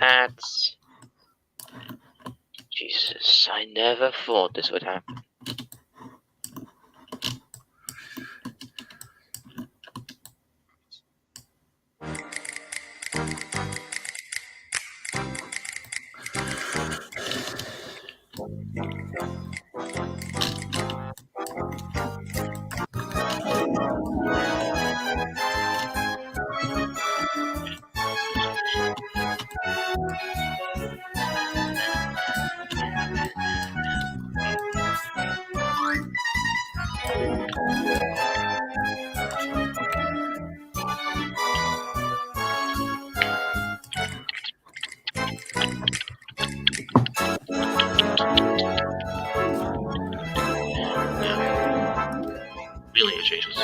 That's... Jesus, I never thought this would happen. Really, it changes.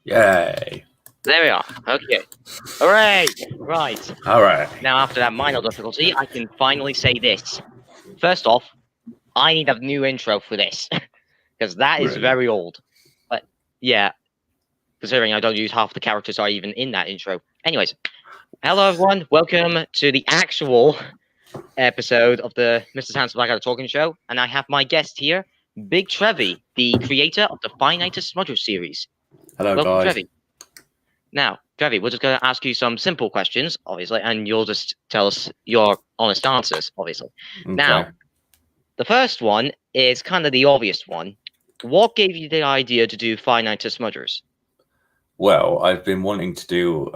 Yay. There we are. Okay. Hooray! Right. All right. Now, after that minor difficulty, I can finally say this. First off, I need a new intro for this. Because that is Really? very old. But, yeah. Considering I don't use half the characters are even in that intro. Anyways. Hello, everyone. Welcome to the actual episode of the mrsanstheblackadder Blackadder Talking Show. And I have my guest here, Big Trevi, the creator of the Finite Smudger series. Hello, Welcome, guys. Trevi. Now, Trevi, we're just going to ask you some simple questions, obviously, and you'll just tell us your honest answers, obviously. Okay. Now, the first one is kind of the obvious one. What gave you the idea to do Finite Smudgers? Well, I've been wanting to do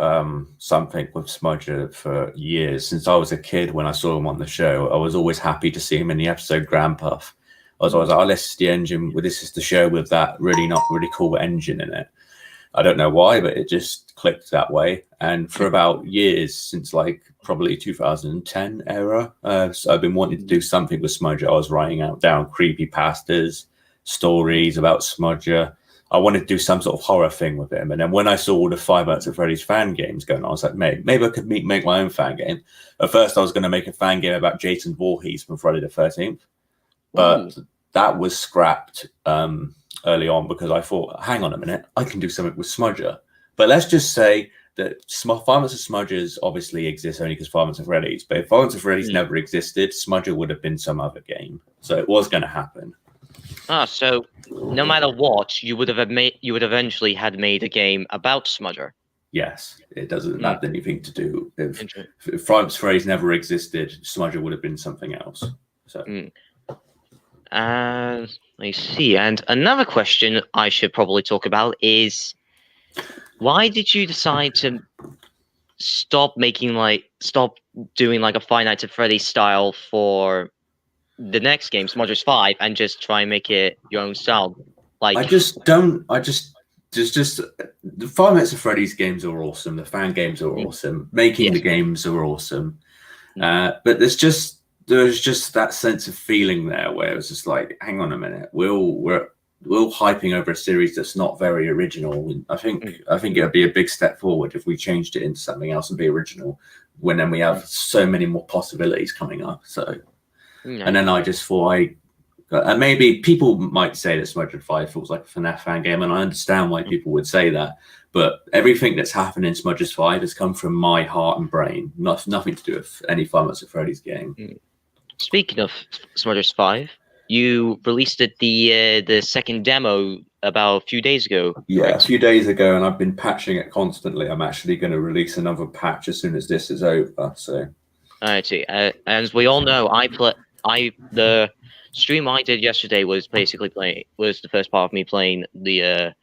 something with Smudger for years. Since I was a kid, when I saw him on the show, I was always happy to see him in the episode Grand Puff. I was always like, oh, this is the engine. Well, this is the show with that not really cool engine in it. I don't know why, but it just clicked that way. And for about years, since like probably 2010 era, so I've been wanting to do something with Smudger. I was writing down creepypastas, stories about Smudger. I wanted to do some sort of horror thing with him. And then when I saw all the Five Nights at Freddy's fan games going on, I was like, maybe I could make my own fan game. At first, I was going to make a fan game about Jason Voorhees from Friday the 13th. But that was scrapped early on because I thought, hang on a minute, I can do something with Smudger. But let's just say that Five Nights at Smudgers obviously exists only because Five Nights at Freddy's. But if Five Nights at Freddy's never existed, Smudger would have been some other game. So it was going to happen. So no matter what, you would eventually had made a game about Smudger. Yes, it doesn't have anything to do if Five Nights at Freddy's never existed, Smudger would have been something else. So. I see. And another question I should probably talk about is, why did you decide to stop doing like a Five Nights at Freddy's style for the next game, Smudgers 5, and just try and make it your own style? Like, the Five Nights at Freddy's games are awesome. The fan games are awesome. Making the games are awesome. But there's just that sense of feeling there where it was just like, hang on a minute, we're hyping over a series that's not very original. I think it would be a big step forward if we changed it into something else and be original. When then we have so many more possibilities coming up. So. And then I just thought and maybe people might say that Smudger 5 feels like a FNAF fan game, and I understand why people would say that. But everything that's happened in Smudgers 5 has come from my heart and brain, nothing to do with any Five Nights at Freddy's game. Speaking of Smudgers 5, you released the second demo about a few days ago. Yeah, correct? A few days ago, and I've been patching it constantly. I'm actually going to release another patch as soon as this is over. So. I see. As we all know, the stream I did yesterday was basically the first part of me playing the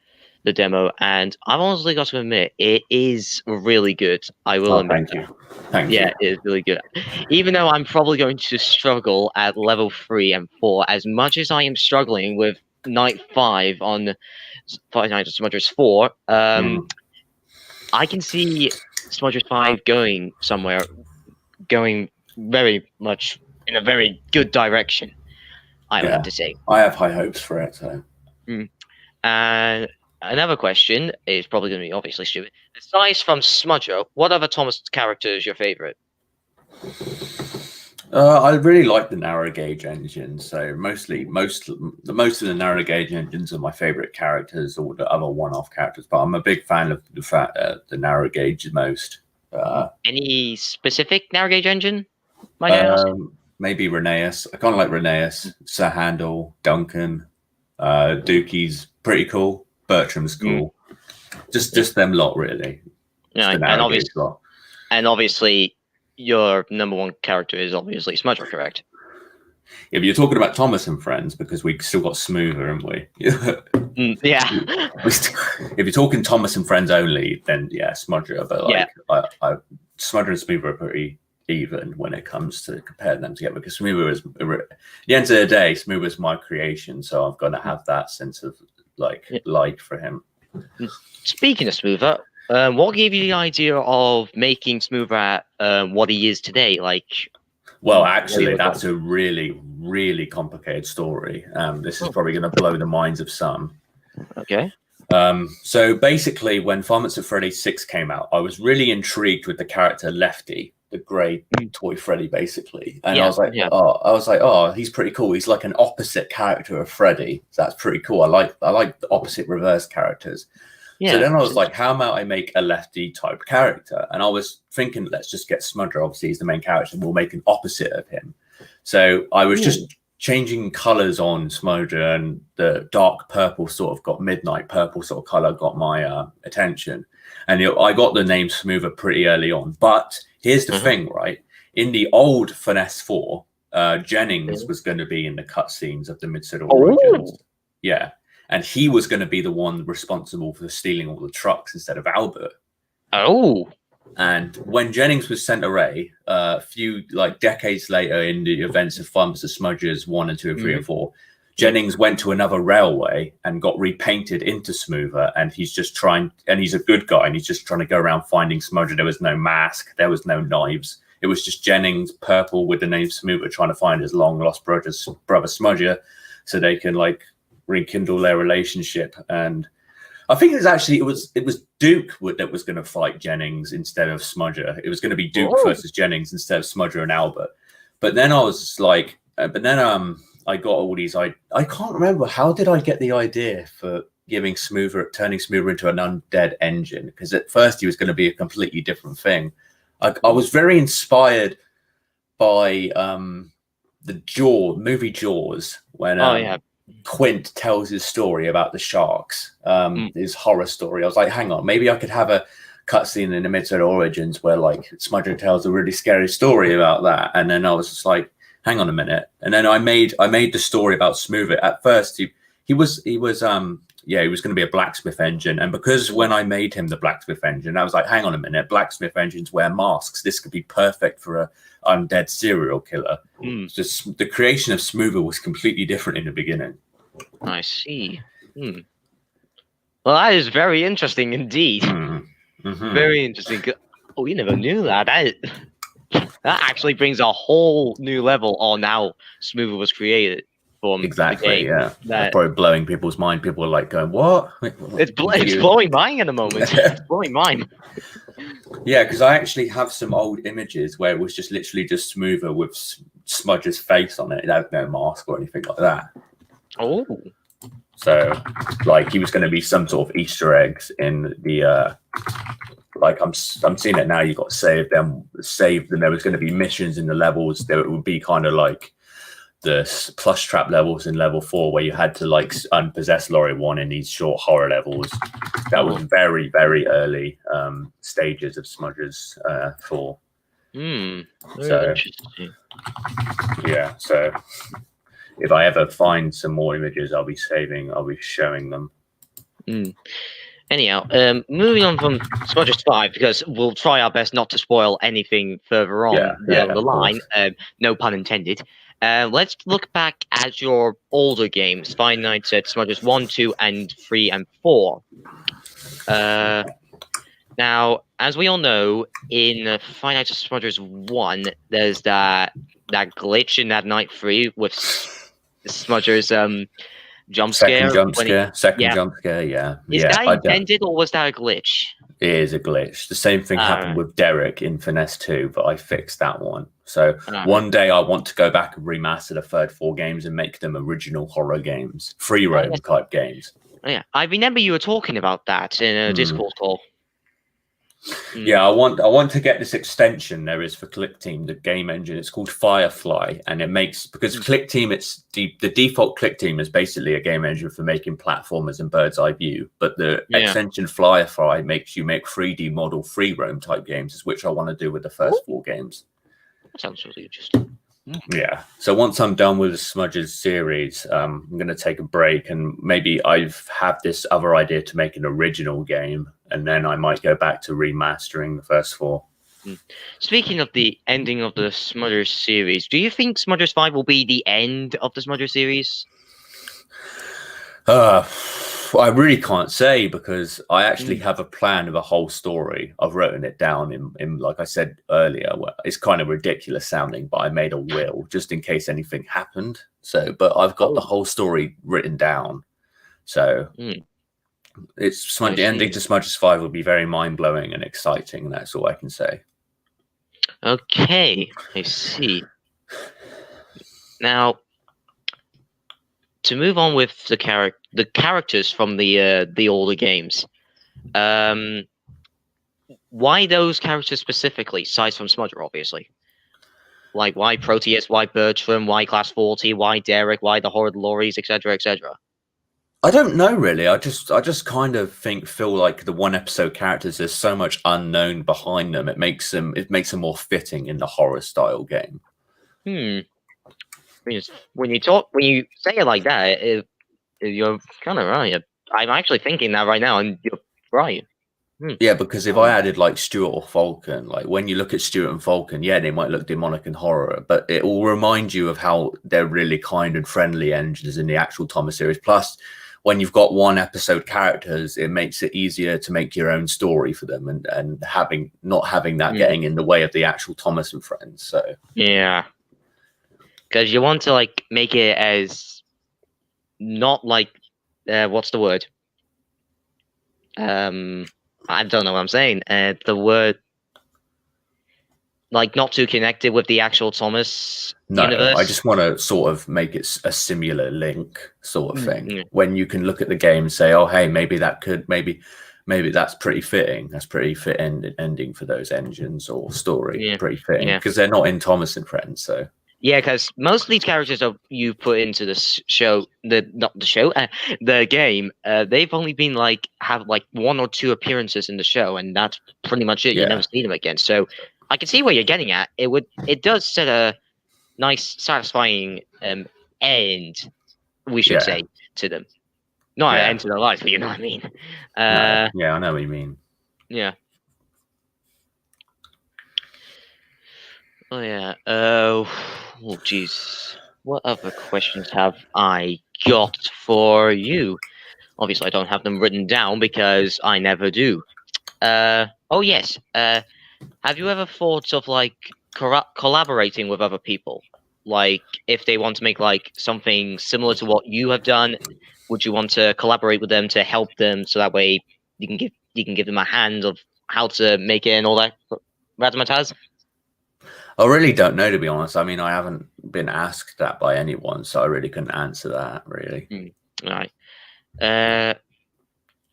demo, and I've honestly got to admit it is really good. I will admit. Thank you. Thank you. It is really good. Even though I'm probably going to struggle at level 3 and 4, as much as I am struggling with Night 5 on Five Nights at Smudgers 4, I can see Smudgers 5 going somewhere, going very much in a very good direction, I would have to say. I have high hopes for it. So. And another question is probably going to be obviously stupid. Aside from Smudger, what other Thomas character is your favorite? I really like the narrow gauge engine. So most of the narrow gauge engines are my favorite characters, or the other one-off characters. But I'm a big fan of the fact that the narrow gauge is most. Any specific narrow gauge engine? Might I ask? Maybe Rheneas. I kind of like Rheneas, Sir Handel, Duncan, Dookie's pretty cool. Bertram's cool. Just them lot really. Yeah, and obviously, your number one character is obviously Smudger, correct? Yeah, but you're talking about Thomas and Friends because we still got Smoother, haven't we? Yeah. If you're talking Thomas and Friends only, then yeah, Smudger. But like, yeah. Smudger and Smoother are pretty even when it comes to comparing them together, because Smoother is, at the end of the day, Smoother is my creation, so I've got to have that sense of like for him. Speaking of Smoother, what gave you the idea of making Smoother at what he is today? Well, actually, that's a really, really complicated story. This is probably going to blow the minds of some. Okay. So basically, when Five Nights at Freddy's 6 came out, I was really intrigued with the character Lefty, the grey toy Freddy, basically. And I was like, oh, he's pretty cool. He's like an opposite character of Freddy. So that's pretty cool. I like the opposite reverse characters. Yeah. So then I was like, how might I make a Lefty type character? And I was thinking, let's just get Smudger. Obviously, he's the main character. We'll make an opposite of him. So I was just changing colors on Smudger, and the dark purple sort of got midnight purple sort of color got my attention. And I got the name Smoother pretty early on. But here's the thing, right? In the old Finesse 4, Jennings was going to be in the cutscenes of the Mid-City Origins. Yeah. And he was going to be the one responsible for stealing all the trucks instead of Albert. Oh. And when Jennings was sent away, a few decades later in the events of Five Nights at Smudgers 1 and 2 and 3 and 4, Jennings went to another railway and got repainted into Smoother, and he's a good guy, and he's just trying to go around finding Smudger. There was no mask, there was no knives. It was just Jennings, purple with the name Smoother, trying to find his long lost brother Smudger, so they can rekindle their relationship. And I think it was Duke that was going to fight Jennings instead of Smudger. It was going to be Duke versus Jennings instead of Smudger and Albert. But then I was like, I got all these. I can't remember, how did I get the idea for turning Smoother into an undead engine? Because at first he was going to be a completely different thing. I was very inspired by the movie Jaws, when Quint tells his story about the sharks, his horror story. I was like, hang on, maybe I could have a cutscene in the Mid-City Origins where Smudger tells a really scary story about that. And then I was just like, hang on a minute. And then I made the story about Smoother. At first he was going to be a blacksmith engine. And because when I made him the blacksmith engine, I was like, hang on a minute, blacksmith engines wear masks. This could be perfect for a undead serial killer. Just the creation of Smoother was completely different in the beginning. I see. Well, that is very interesting indeed. Very interesting. Oh, you never knew that. That actually brings a whole new level on how Smoother was created. Exactly, yeah. That's probably blowing people's mind. People are like going, what? It's blowing mine at the moment. It's blowing mine. Yeah, because I actually have some old images where it was just literally just Smoother with Smudger's face on it. It had no mask or anything like that. Oh. So, he was going to be some sort of Easter eggs in the... I'm seeing it now. You got saved them. There was going to be missions in the levels. There would be kind of like the plush trap levels in level 4, where you had to unpossess Laurie 1 in these short horror levels. That was very, very early stages of Smudgers 4. Very interesting. Yeah. So if I ever find some more images, I'll be showing them. Anyhow, moving on from Smudgers 5, because we'll try our best not to spoil anything further on down the line. No pun intended. Let's look back at your older games, Five Nights at Smudgers 1, 2, and 3, and 4. Now, as we all know, in Five Nights at Smudgers 1, there's that glitch in that night 3 with Smudgers' jump scare. Second jump scare, yeah. Is that intended, or was that a glitch? It is a glitch. The same thing happened with Derek in Finesse 2, but I fixed that one. So one day I want to go back and remaster the third 4 games and make them original horror games, free roam type games. Oh, yeah, I remember you were talking about that in a Discord call. Yeah, I want to get this extension there is for Click Team, the game engine. It's called Firefly, and it makes, because Click Team, it's the default Click Team is basically a game engine for making platformers and bird's eye view, but the extension Firefly makes you make 3D model free roam type games, which I want to do with the first 4 games. That sounds really interesting. Yeah. So once I'm done with the Smudges series, I'm going to take a break, and maybe I've had this other idea to make an original game, and then I might go back to remastering the first 4. Speaking of the ending of the Smudgers series, do you think Smudgers 5 will be the end of the Smudgers series? I really can't say, because I actually have a plan of a whole story. I've written it down in like I said earlier. Well, it's kind of ridiculous sounding, but I made a will just in case anything happened. So, but I've got the whole story written down. So it's the ending to Smudges 5 will be very mind blowing and exciting. That's all I can say. Okay, I see. Now, to move on with the characters from the older games, why those characters specifically, aside from Smudger, obviously? Like, why Proteus, why Bertram, why Class 40, why Derek, why the Horrid Lorries, etc., etc.? I don't know, really. I just kind of feel like the one episode characters, there's so much unknown behind them. It makes them more fitting in the horror style game. When you say it like that, you're kind of right. I'm actually thinking that right now, and you're right. Yeah, because if I added like Stuart or Falcon, like when you look at Stuart and Falcon, yeah, they might look demonic and horror, but it will remind you of how they're really kind and friendly engines in the actual Thomas series. Plus, when you've got one episode characters, it makes it easier to make your own story for them, and not having that getting in the way of the actual Thomas and Friends. So yeah. Because you want to like make it as not like what's the word? I don't know what I'm saying. The word like not too connected with the actual Thomas universe. I just want to sort of make it a similar link sort of thing. When you can look at the game and say, oh, hey, maybe that's pretty fitting. That's pretty fit ending for those engines or story. Pretty fitting because they're not in Thomas and Friends. So yeah, because most of these characters that you put into the show, the game, they've only been have 1 or 2 appearances in the show, and that's pretty much it. You never see them again. So I can see where you're getting at. It does set a nice, satisfying end, we should say, to them. Not an end to their lives, but you know what I mean. Yeah, I know what you mean. Yeah. Oh yeah. Oh jeez. What other questions have I got for you? Obviously, I don't have them written down because I never do. Oh yes. Have you ever thought of collaborating with other people? Like, if they want to make something similar to what you have done, would you want to collaborate with them to help them so that way you can give them a hand of how to make it and all that razzmatazz? I really don't know, to be honest. I mean, I haven't been asked that by anyone, so I really couldn't answer that, really. All right. And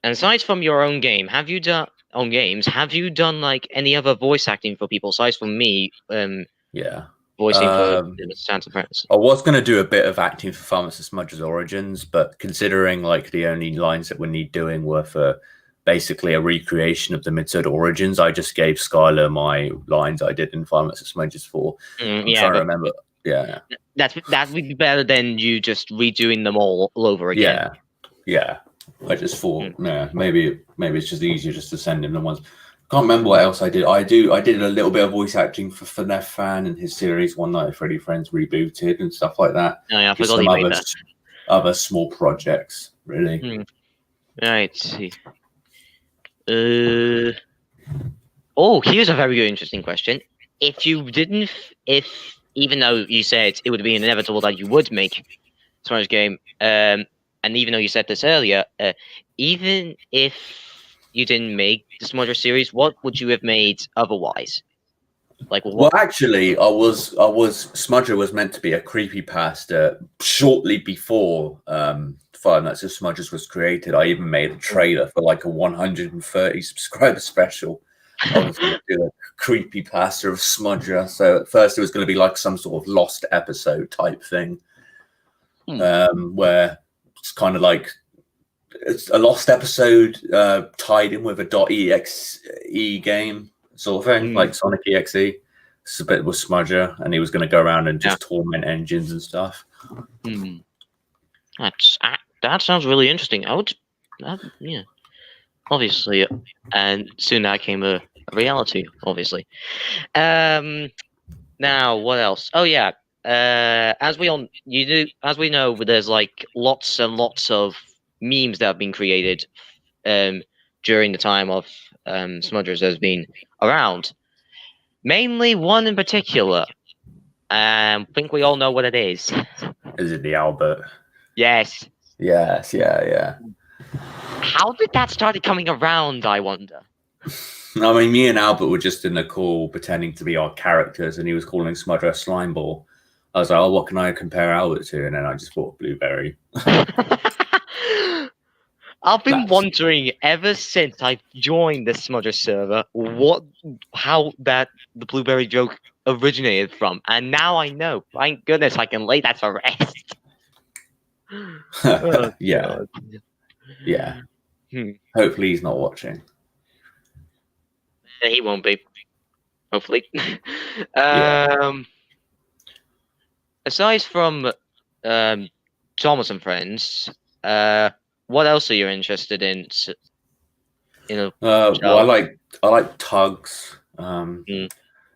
aside from your own game, have you done any other voice acting for people aside from me? Voicing for Santa Friends. I was going to do a bit of acting for Pharmacist Smudge's Origins, but considering the only lines that we need doing were for basically a recreation of the Midsud Origins, I just gave Skylar my lines I did in Pharmacist Smudge's 4. I'm trying to remember. Yeah. That would be better than you just redoing them all over again. Yeah. I just thought, maybe it's just easier just to send him the ones. Can't remember what else I did. I did a little bit of voice acting for FNF Fan and his series One Night at Freddy Friends Rebooted and stuff like that. Oh, yeah, I forgot you made that. Other small projects, really. Right. See. Oh, here's a very good, interesting question. If even though you said it would be inevitable that you would make Smash game, and even though you said this earlier, even if you didn't make the Smudger series, what would you have made otherwise? Like, Well, what? actually, Smudger was meant to be a creepypasta shortly before Five Nights at Smudgers was created. I even made a trailer for like a 130 subscriber special. I was going to do a creepypasta of Smudger. So at first it was going to be like some sort of lost episode type thing, where it's kind of like it's a lost episode tied in with a .exe game sort of thing, like Sonic EXE. It's a bit with Smudger, and he was going to go around and just torment engines and stuff. That sounds really interesting. Yeah, obviously, and soon that came a reality. Obviously. Now what else? Oh yeah. As we know, there's like lots and lots of memes that have been created during the time of Smudgers has been around. Mainly one in particular. I think we all know what it is. Is it the Albert? Yes. Yes, yeah. How did that start coming around, I wonder? I mean, me and Albert were just in the call pretending to be our characters, and he was calling Smudger a slime ball. I was like, oh, what can I compare Albert to? And then I just bought Blueberry. I've been wondering ever since I joined the Smudger server how the Blueberry joke originated from, and now I know. Thank goodness I can lay that to rest. Oh, yeah. Hopefully he's not watching. He won't be. Hopefully. Aside from Thomas and Friends, what else are you interested in? Well, I like Tugs. I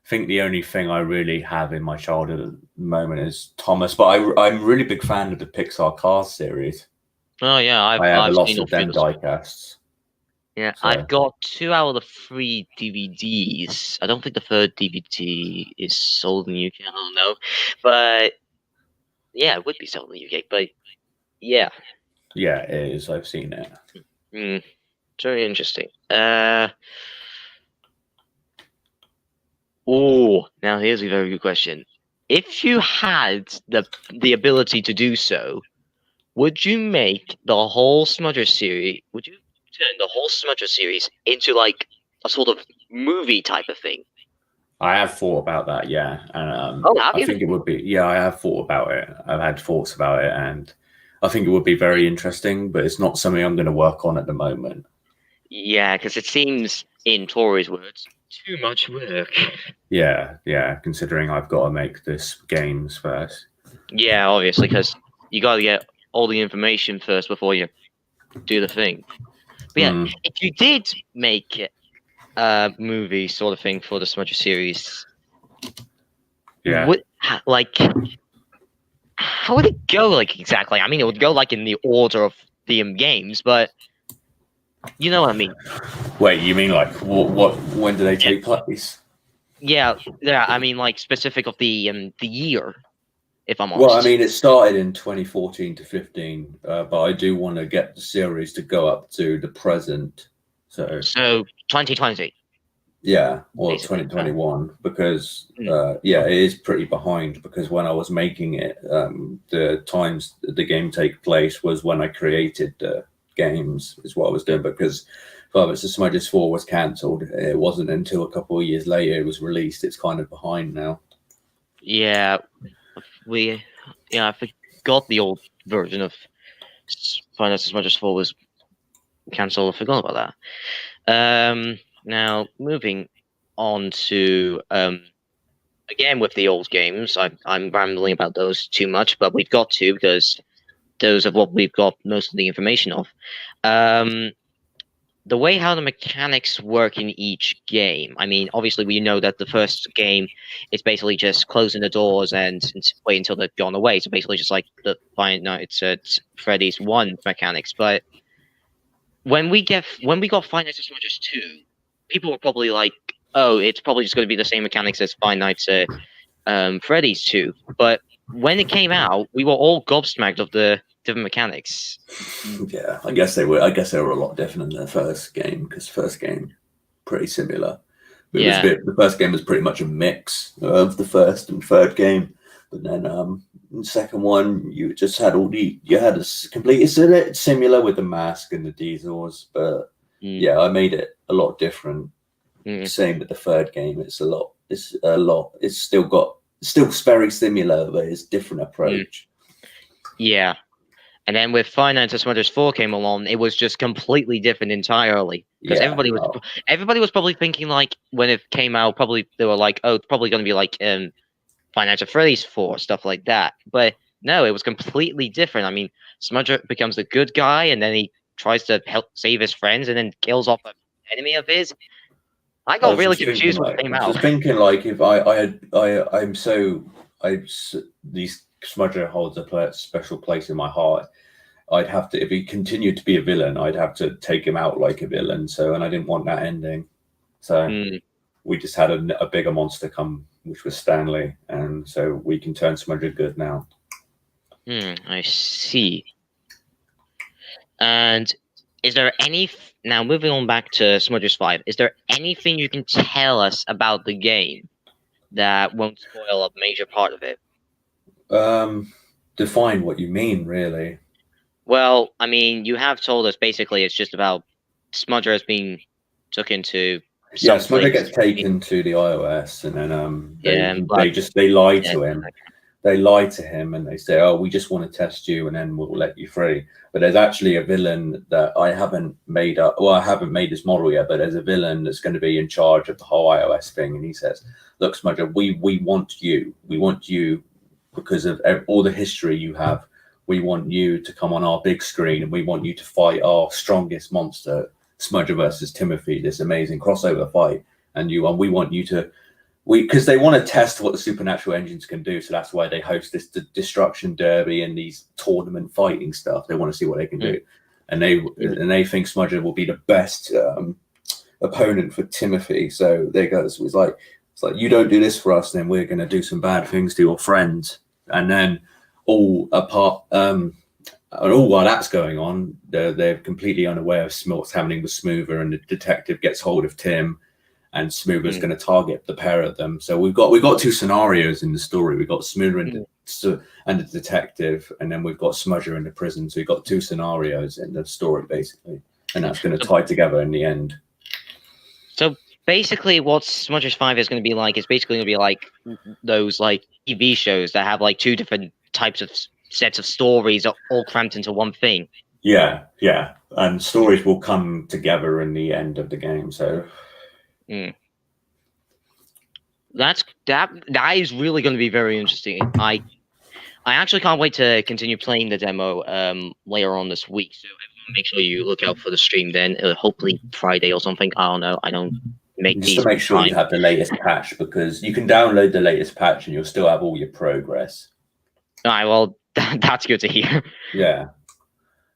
think the only thing I really have in my childhood at the moment is Thomas, but I'm a really big fan of the Pixar Cars series. Oh yeah, I have a lot of them diecasts. Yeah, so. I've got 2 out of the 3 DVDs. I don't think the third DVD is sold in the UK. I don't know, but yeah, it would be sold in the UK. But yeah, it is. I've seen it. Very interesting. Now here's a very good question. If you had the ability to do so, would you make the whole Smudger series? Would you turn the whole Smudger series into like a sort of movie type of thing? I have thought about that, yeah, and I think it would be. Yeah, I have thought about it. I've had thoughts about it, and I think it would be very interesting. But it's not something I'm going to work on at the moment. Yeah, because it seems, in Tori's words, too much work. Yeah. Considering I've got to make this games first. Yeah, obviously, because you got to get all the information first before you do the thing. But yeah, if you did make a movie sort of thing for the Smudger series, how would it go? Like exactly? I mean, it would go like in the order of the games, but you know what I mean. Wait, you mean like what? When do they take place? Yeah. I mean, like specific of the year. If I'm honest. Well, I mean, it started in 2014 to 15, but I do want to get the series to go up to the present. So 2020. Yeah, or basically, 2021, because it is pretty behind. Because when I was making it, the times the game take place was when I created the games, is what I was doing. Because Five Nights at Smudgers 4 was cancelled. It wasn't until a couple of years later it was released. It's kind of behind now. Yeah. I forgot the old version of Five Nights at Smudgers 4 was cancelled. I forgot about that. Now moving on to again with the old games. I'm rambling about those too much, but we've got to, because those are what we've got most of the information of. The way how the mechanics work in each game. I mean, obviously we know that the first game is basically just closing the doors and wait until they've gone away. So basically just like the Five Nights at Freddy's 1 mechanics. But when we got Five Nights at Smudgers 2, people were probably like, oh, it's probably just going to be the same mechanics as Five Nights at Freddy's 2. But when it came out, we were all gobsmacked of the different mechanics. Yeah, I guess they were a lot different than the first game, because first game pretty similar. It was the first game was pretty much a mix of the first and third game, but then the second one you just had you had a completely similar with the mask and the diesels, but yeah, I made it a lot different. Same with the third game. It's still very similar, but it's different approach. Yeah. And then with Five Nights at Smothers 4 came along, it was just completely different entirely. Because everybody was probably thinking, like, when it came out, probably they were like, oh, it's probably going to be like Five Nights at Freddy's 4, stuff like that. But no, it was completely different. I mean, Smudger becomes a good guy, and then he tries to help save his friends, and then kills off an enemy of his. I got really confused when it came out. I was thinking, like, if these Smudger holds a special place in my heart. I'd have to, if he continued to be a villain, I'd have to take him out like a villain. So, and I didn't want that ending. So we just had a bigger monster come, which was Stanley, and so we can turn Smudger good now. I see. And is there now moving on back to Smudgers 5, is there anything you can tell us about the game that won't spoil a major part of it? Define what you mean, really. Well, I mean, you have told us basically it's just about Smudger being taken to Smudger gets taken to the iOS, and then they lie to him. They lie to him and they say, oh, we just want to test you and then we'll let you free. But there's actually a villain that I haven't made up. Well, I haven't made this model yet, but there's a villain that's going to be in charge of the whole iOS thing. And he says, look, Smudger, we want you. We want you because of all the history you have. We want you to come on our big screen and we want you to fight our strongest monster, Smudger versus Timothy, this amazing crossover fight. And we want you to, because they want to test what the supernatural engines can do, so that's why they host this destruction derby and these tournament fighting stuff. They want to see what they can do, and they think Smudger will be the best opponent for Timothy. So they go. It's like you don't do this for us, then we're going to do some bad things to your friends. And then all while that's going on, they're completely unaware of what's happening with Smoother, and the detective gets hold of Tim. And Smoover's going to target the pair of them. So we've got two scenarios in the story. We've got Smoother and the detective, and then we've got Smudger in the prison. So we've got two scenarios in the story, basically. And that's going to tie together in the end. So basically what Smudgers 5 is going to be like, is basically going to be like those like TV shows that have like two different types of sets of stories all cramped into one thing. Yeah. And stories will come together in the end of the game, so... That is really going to be very interesting. I actually can't wait to continue playing the demo later on this week. So make sure you look out for the stream then. Hopefully Friday or something. I don't know. I don't make just to make sure you have the latest patch, because you can download the latest patch and you'll still have all your progress. All right. Well, that's good to hear. Yeah,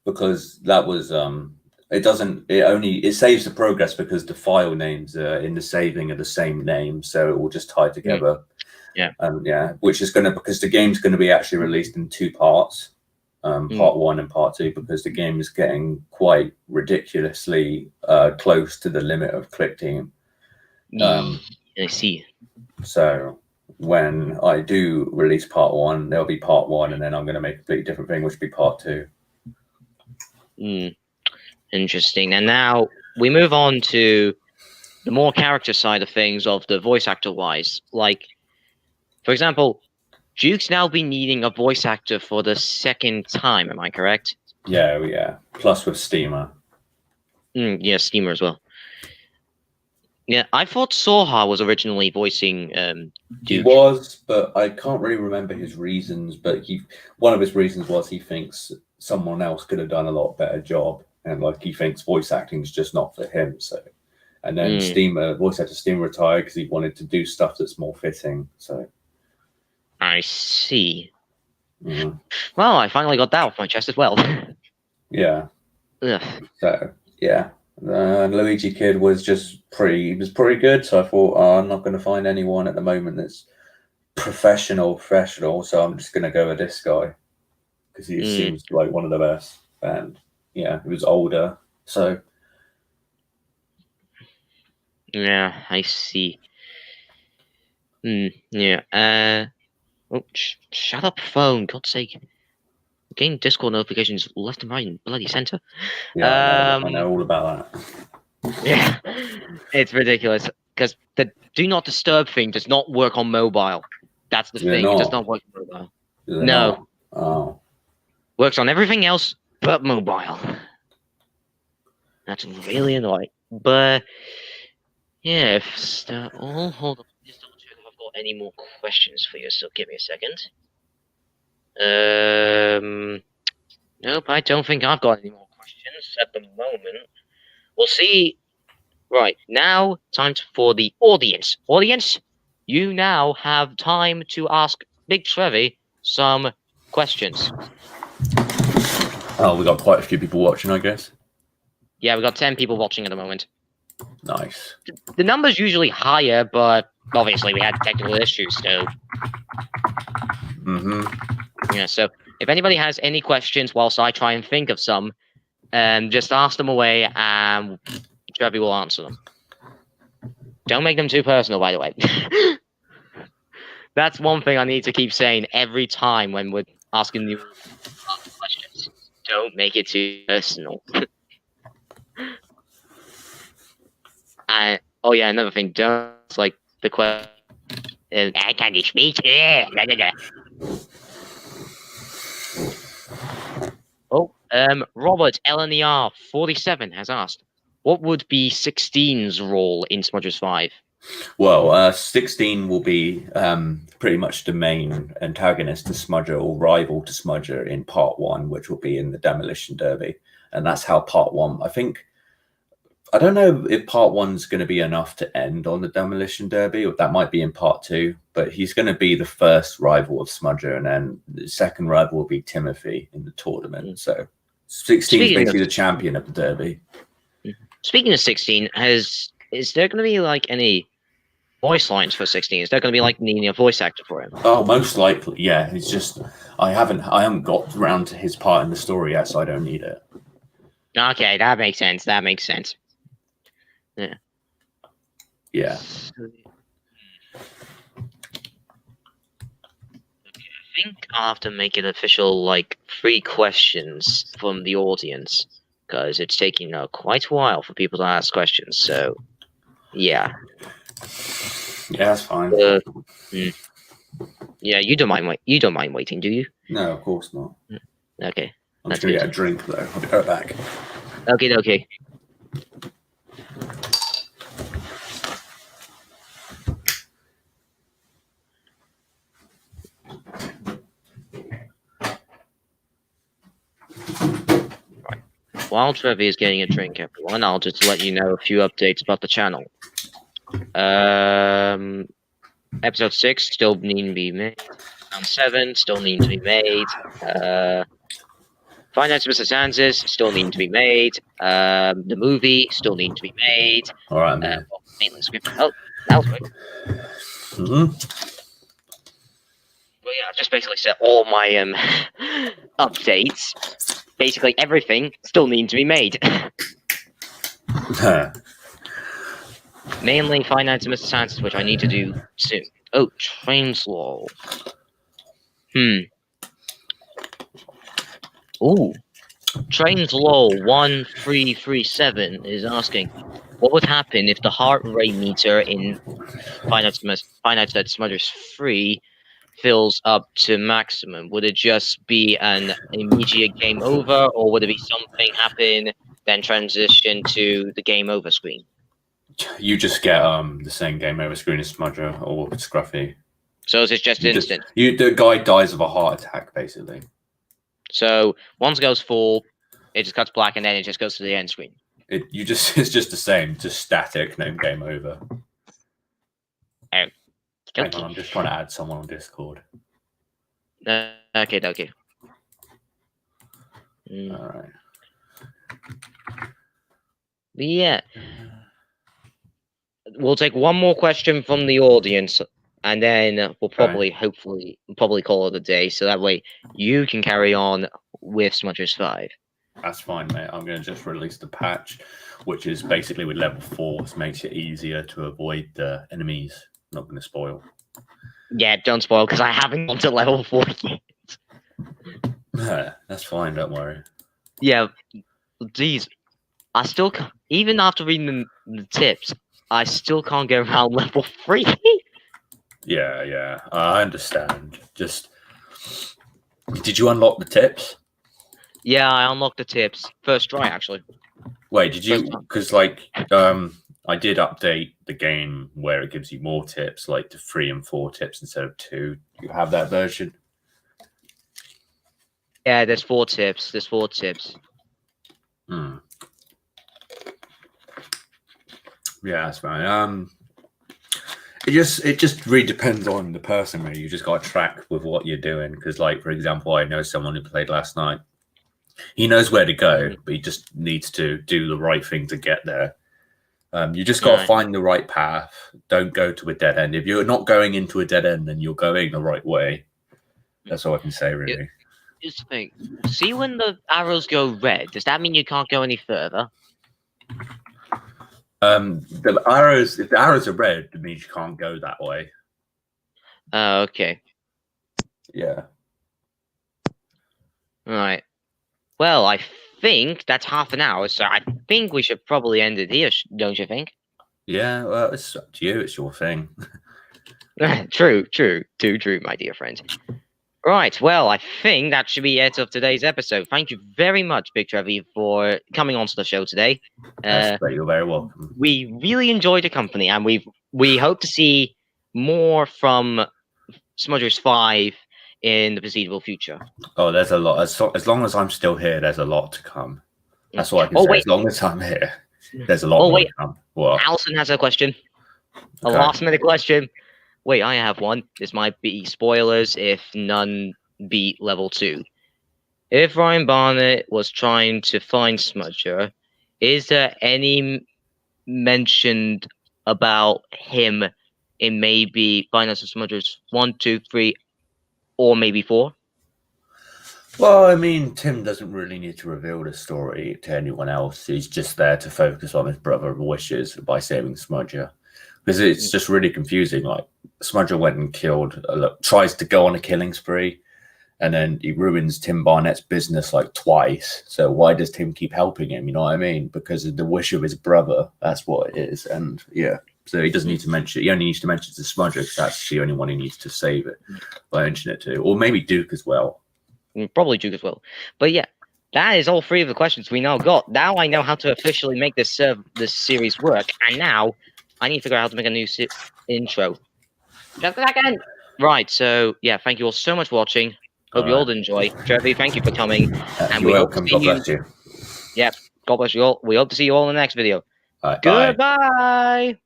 because that was it saves the progress because the file names in the saving are the same name, so it will just tie together. Which is because the game's going to be actually released in two parts, part 1 and part 2, because the game is getting quite ridiculously close to the limit of click team. I see. So when I do release part 1, there'll be part 1, and then I'm going to make a completely different thing, which will be part 2. Interesting. And now we move on to the more character side of things, of the voice actor wise. Like, for example, Duke's now been needing a voice actor for the second time. Am I correct? Yeah. Plus with Steamer. Yeah, Steamer as well. Yeah, I thought Soha was originally voicing Duke. He was, but I can't really remember his reasons. But one of his reasons was he thinks someone else could have done a lot better job. And like he thinks voice acting is just not for him. So, and then voice actor Steamer retired because he wanted to do stuff that's more fitting. So, I see. Well, I finally got that off my chest as well. Yeah. Ugh. So yeah, Luigi Kid was pretty good. So I thought, I'm not going to find anyone at the moment that's professional. So I'm just going to go with this guy. because he seems like one of the best. And yeah, he was older, so yeah, I see. Yeah. Oh, shut up, phone! God's sake! Getting Discord notifications left and right and bloody center. yeah, I know all about that. Yeah, it's ridiculous because the do not disturb thing does not work on mobile. That's the thing. It does not work on mobile. No. Not? Oh. Works on everything else but mobile. That's really annoying. But yeah, if hold on. Just double check if I've got any more questions for you. So give me a second. Nope, I don't think I've got any more questions at the moment. We'll see. Right, now, time for the audience. Audience, you now have time to ask Big Trevi some questions. Oh, we got quite a few people watching, I guess. Yeah, we've got 10 people watching at the moment. Nice. The number's usually higher, but obviously we had technical issues, so... Yeah, so if anybody has any questions whilst I try and think of some, just ask them away and Trevi will answer them. Don't make them too personal, by the way. That's one thing I need to keep saying every time when we're asking you questions. Don't make it too personal. Oh yeah, another thing. Don't like the question. Can you speak? Oh, Robert LNER 47 has asked, what would be 16's role in Smudgers 5? Well, 16 will be pretty much the main antagonist to Smudger or rival to Smudger in part 1, which will be in the Demolition Derby. And that's how part 1, I don't know if part 1's going to be enough to end on the Demolition Derby, or that might be in part 2, but he's going to be the first rival of Smudger, and then the second rival will be Timothy in the tournament. So 16 is basically the champion of the Derby. Speaking of 16, is there going to be like any voice lines for 16? Is there going to be like needing a voice actor for him? Oh, most likely, yeah. It's just I haven't got around to his part in the story yet, so I don't need it. Okay, that makes sense. That makes sense. Yeah. Yeah. I think I'll have to make it official, like 3 questions from the audience, because it's taking quite a while for people to ask questions. So, yeah. Yeah, that's fine. Yeah, you don't mind waiting, do you? No, of course not. Okay. I'm just gonna get a drink though. I'll be right back. Okay. Right. While Trevi is getting a drink, everyone, I'll just let you know a few updates about the channel. Episode 6 still need to be made. Round 7 still need to be made. Five Nights at Mr. Sans's still need to be made. The movie still need to be made. All right, man. Mainland script. Oh, that was quick. Well, yeah, I've just basically set all my updates. Basically, everything still needs to be made. Mainly Five Nights at Mr. Sans's, which I need to do soon. Oh, Trainslaw. Ooh. Trainslaw 1337 is asking, what would happen if the heart rate meter in Five Nights at Smuggler's 3 fills up to maximum? Would it just be an immediate game over, or would it be something happen, then transition to the game over screen? You just get the same game over screen as Smudger or Scruffy. So is it just instant? The guy dies of a heart attack, basically. So once it goes full, it just cuts black, and then it just goes to the end screen. It's just the same, just static, no game over. Okay. Hang on, I'm just trying to add someone on Discord. Okay. All right. Yeah. We'll take one more question from the audience and then we'll probably, hopefully, call it a day. So that way you can carry on with Smudgers 5. That's fine, mate. I'm going to just release the patch, which is basically with level 4, which makes it easier to avoid the enemies. Not going to spoil. Yeah, don't spoil, because I haven't gone to level 4 yet. That's fine, don't worry. Yeah, geez, I still can't, even after reading the tips, I still can't get around level 3. Yeah, I understand. Just, did you unlock the tips? Yeah, I unlocked the tips. First try, actually. Wait, did you? Because, like, I did update the game where it gives you more tips, like to 3 and 4 tips instead of 2. You have that version? Yeah, there's 4 tips. There's 4 tips. Yeah, that's fine. It just really depends on the person, really. You just got to track with what you're doing. Because, like, for example, I know someone who played last night. He knows where to go, but he just needs to do the right thing to get there. You just got to find the right path. Don't go to a dead end. If you're not going into a dead end, then you're going the right way. That's all I can say, really. Here's the thing. See when the arrows go red, does that mean you can't go any further? The arrows, if the arrows are red, it means you can't go that way. Oh, okay. Yeah. All right. Well, I think that's half an hour, so I think we should probably end it here, don't you think? Yeah, well, it's up to you. It's your thing. True, my dear friend. Right, well, I think that should be it of today's episode. Thank you very much, Big Trevi, for coming onto the show today. You're very welcome. We really enjoyed the company, and we hope to see more from Smudgers 5 in the foreseeable future. Oh, there's a lot. As long as I'm still here, there's a lot to come. That's all I can say. Wait. As long as I'm here, there's a lot more to come. What? Alison has a question. A last-minute question. Wait, I have one. This might be spoilers if none beat level 2. If Ryan Barnett was trying to find Smudger, is there any mentioned about him in maybe Finance of Smudgers 1, 2, 3, or maybe 4? Well, I mean, Tim doesn't really need to reveal the story to anyone else. He's just there to focus on his brother wishes by saving Smudger. Because it's just really confusing. Like, Smudger went and tries to go on a killing spree, and then he ruins Tim Barnett's business like twice. So why does Tim keep helping him? You know what I mean? Because of the wish of his brother. That's what it is. And yeah, so he doesn't need to mention it. He only needs to mention it to Smudger because that's the only one he needs to save it by mentioning it to. Or maybe Duke as well. Probably Duke as well. But yeah, that is all 3 of the questions we now got. Now I know how to officially make this series work. And now I need to figure out how to make a new intro. Just a second. Right, so yeah, thank you all so much for watching. Hope you all enjoy. Trevi, thank you for coming. And you're welcome. God bless you. Yeah, God bless you all. We hope to see you all in the next video. Bye. Goodbye.